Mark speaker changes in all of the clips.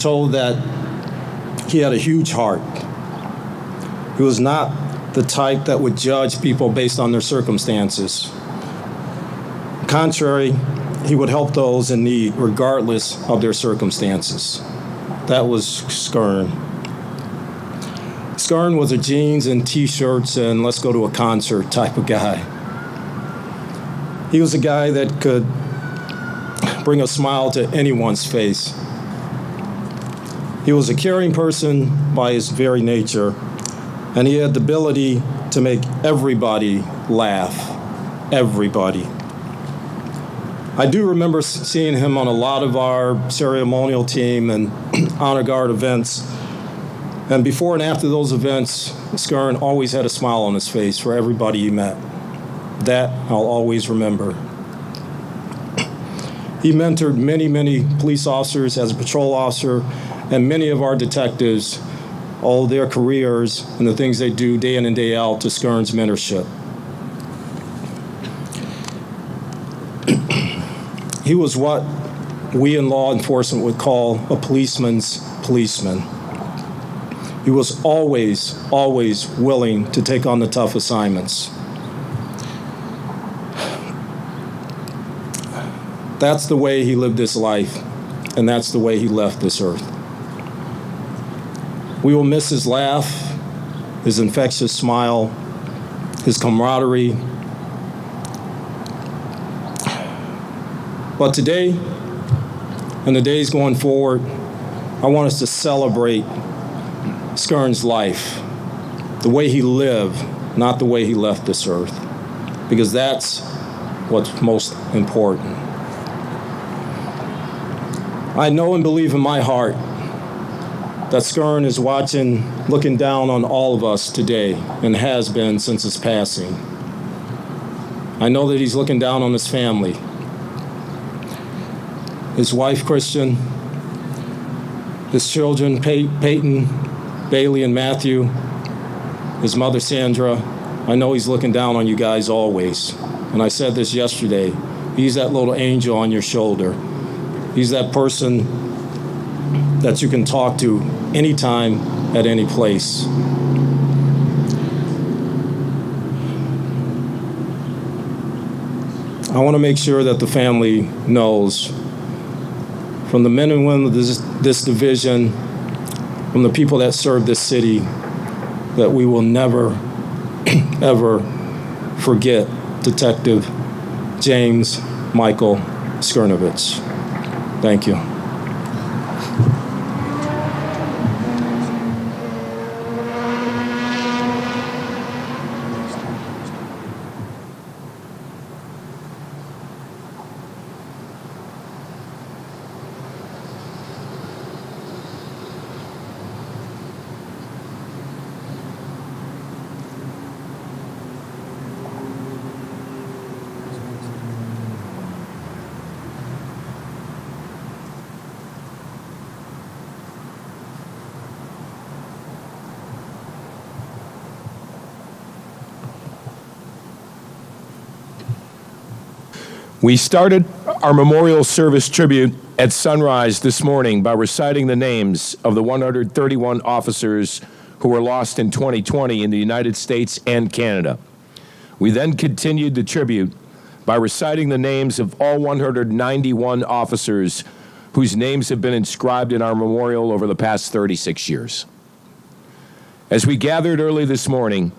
Speaker 1: Told that he had a huge heart. He was not the type that would judge people based on their circumstances. Contrary, he would help those in need regardless of their circumstances. That was Skern. Skern was a jeans and t-shirts and let's go to a concert type of guy. He was a guy that could bring a smile to anyone's face. He was a caring person by his very nature, and he had the ability to make everybody laugh. Everybody. I do remember seeing him on a lot of our ceremonial team and honor guard events. And before and after those events, Skern always had a smile on his face for everybody he met. That I'll always remember. He mentored many, many police officers as a patrol officer, and many of our detectives, all their careers and the things they do day in and day out to Skern's mentorship. He was what we in law enforcement would call a policeman's policeman. He was always, always willing to take on the tough assignments. That's the way he lived his life, and that's the way he left this earth. We will miss his laugh, his infectious smile, his camaraderie. But today, and the days going forward, I want us to celebrate Skern's life, the way he lived, not the way he left this earth, because that's what's most important. I know and believe in my heart that Skern is watching, looking down on all of us today, and has been since his passing. I know that he's looking down on his family. His wife, Christian, his children, Peyton, Bailey, and Matthew, his mother, Sandra. I know he's looking down on you guys always. And I said this yesterday. He's that little angel on your shoulder. He's that person that you can talk to anytime, at any place. I want to make sure that the family knows, from the men and women of this division, from the people that serve this city, that we will never, ever forget Detective James Michael Skirnovich. Thank you.
Speaker 2: We started our memorial service tribute at sunrise this morning by reciting the names of the 131 officers who were lost in 2020 in the United States and Canada. We then continued the tribute by reciting the names of all 191 officers whose names have been inscribed in our memorial over the past 36 years. As we gathered early this morning,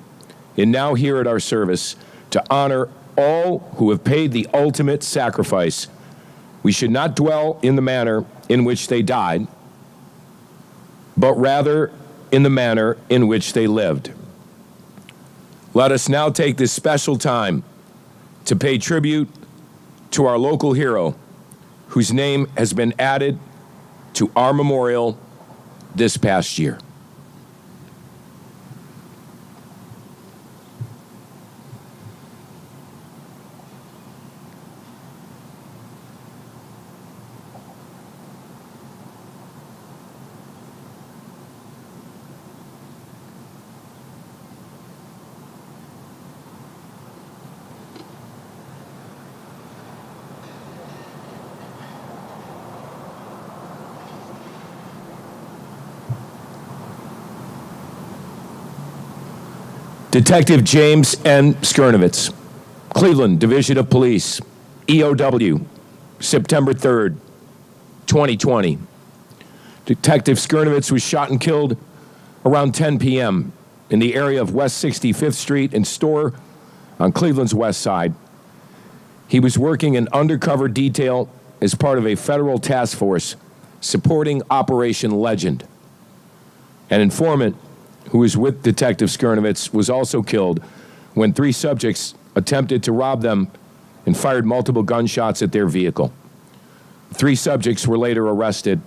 Speaker 2: and now here at our service, to honor all who have paid the ultimate sacrifice, we should not dwell in the manner in which they died, but rather in the manner in which they lived. Let us now take this special time to pay tribute to our local hero, whose name has been added to our memorial this past year. Detective James N. Skirnovitz, Cleveland Division of Police, EOW, September 3rd, 2020. Detective Skirnovitz was shot and killed around 10 p.m. in the area of West 65th Street and Store on Cleveland's west side. He was working an undercover detail as part of a federal task force supporting Operation Legend. An informant who was with Detective Skirnovitz was also killed when 3 subjects attempted to rob them and fired multiple gunshots at their vehicle. 3 subjects were later arrested.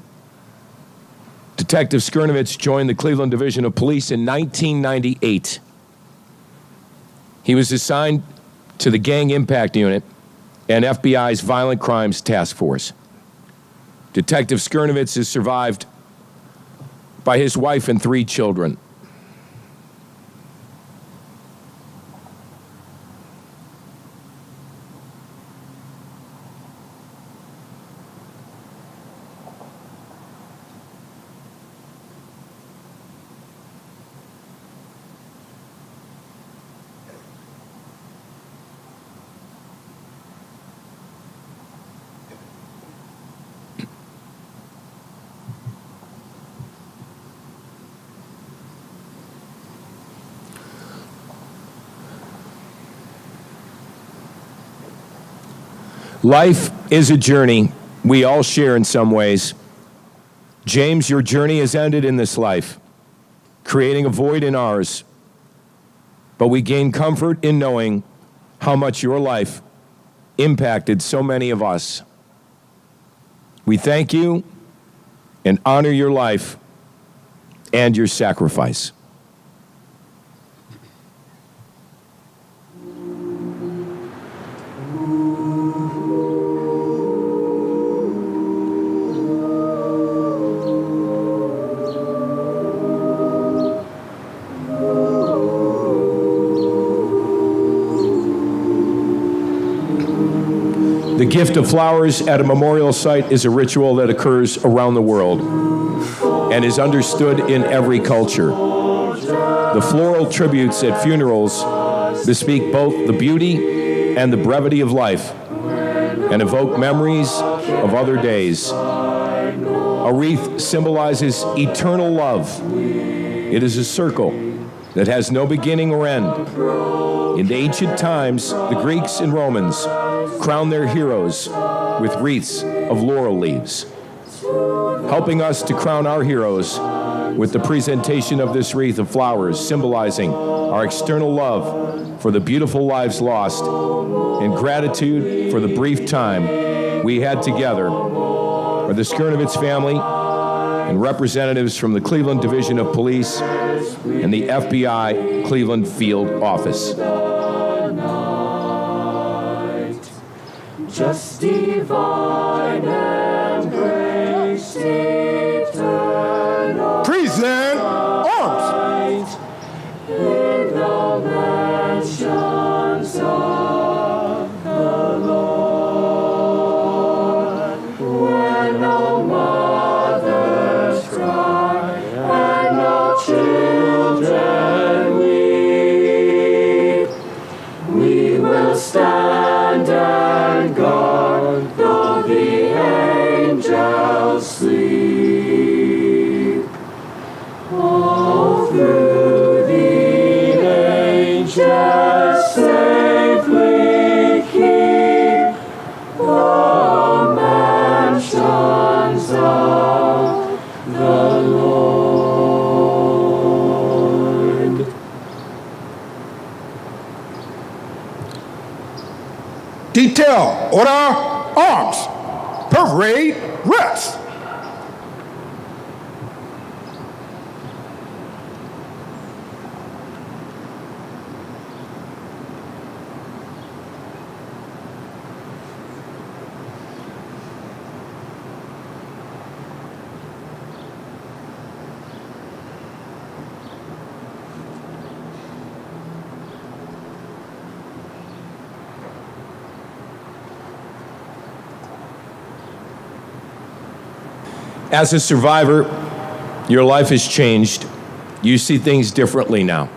Speaker 2: Detective Skirnovitz joined the Cleveland Division of Police in 1998. He was assigned to the Gang Impact Unit and FBI's Violent Crimes Task Force. Detective Skirnovitz is survived by his wife and 3 children. Life is a journey we all share in some ways. James, your journey has ended in this life, creating a void in ours. But we gain comfort in knowing how much your life impacted so many of us. We thank you and honor your life and your sacrifice. The gift of flowers at a memorial site is a ritual that occurs around the world and is understood in every culture. The floral tributes at funerals bespeak both the beauty and the brevity of life and evoke memories of other days. A wreath symbolizes eternal love. It is a circle that has no beginning or end. In ancient times, the Greeks and Romans crowned their heroes with wreaths of laurel leaves. Helping us to crown our heroes with the presentation of this wreath of flowers, symbolizing our external love for the beautiful lives lost and gratitude for the brief time we had together, are the Skirnovitz family and representatives from the Cleveland Division of Police and the FBI Cleveland Field Office.
Speaker 3: Just divine embrace, eternal
Speaker 1: Present arms.
Speaker 3: in the mansions of the Lord, where no mothers cry and no children weep. We will stand and guard, though the angels sleep. Oh, through the ages safely keep the mansions of the Lord.
Speaker 4: Detail, order, arms. Parade, rest.
Speaker 2: As a survivor, your life has changed. You see things differently now.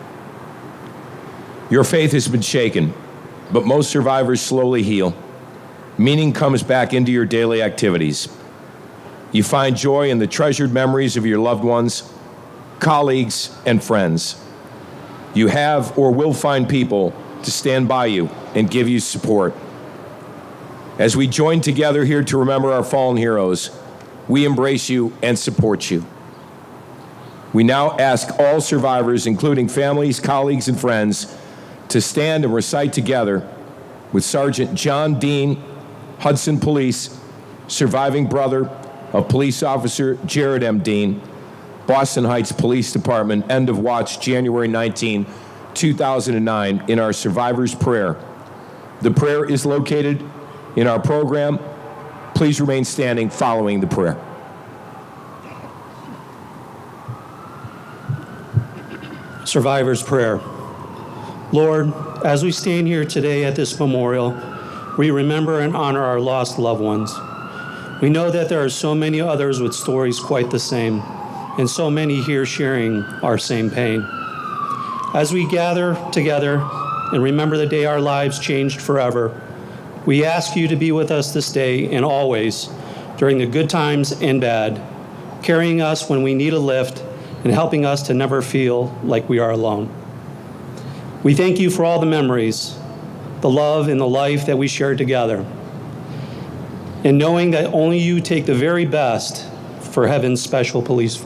Speaker 2: Your faith has been shaken, but most survivors slowly heal. Meaning comes back into your daily activities. You find joy in the treasured memories of your loved ones, colleagues, and friends. You have or will find people to stand by you and give you support. As we join together here to remember our fallen heroes, we embrace you and support you. We now ask all survivors, including families, colleagues, and friends, to stand and recite together with Sergeant John Dean, Hudson Police, surviving brother of Police Officer Jared M. Dean, Boston Heights Police Department, end of watch, January 19, 2009, in our Survivor's Prayer. The prayer is located in our program. Please remain standing following the prayer.
Speaker 5: Survivor's Prayer. Lord, as we stand here today at this memorial, we remember and honor our lost loved ones. We know that there are so many others with stories quite the same, and so many here sharing our same pain. As we gather together and remember the day our lives changed forever, we ask you to be with us this day and always, during the good times and bad, carrying us when we need a lift and helping us to never feel like we are alone. We thank you for all the memories, the love and the life that we shared together, and knowing that only you take the very best for heaven's special police force.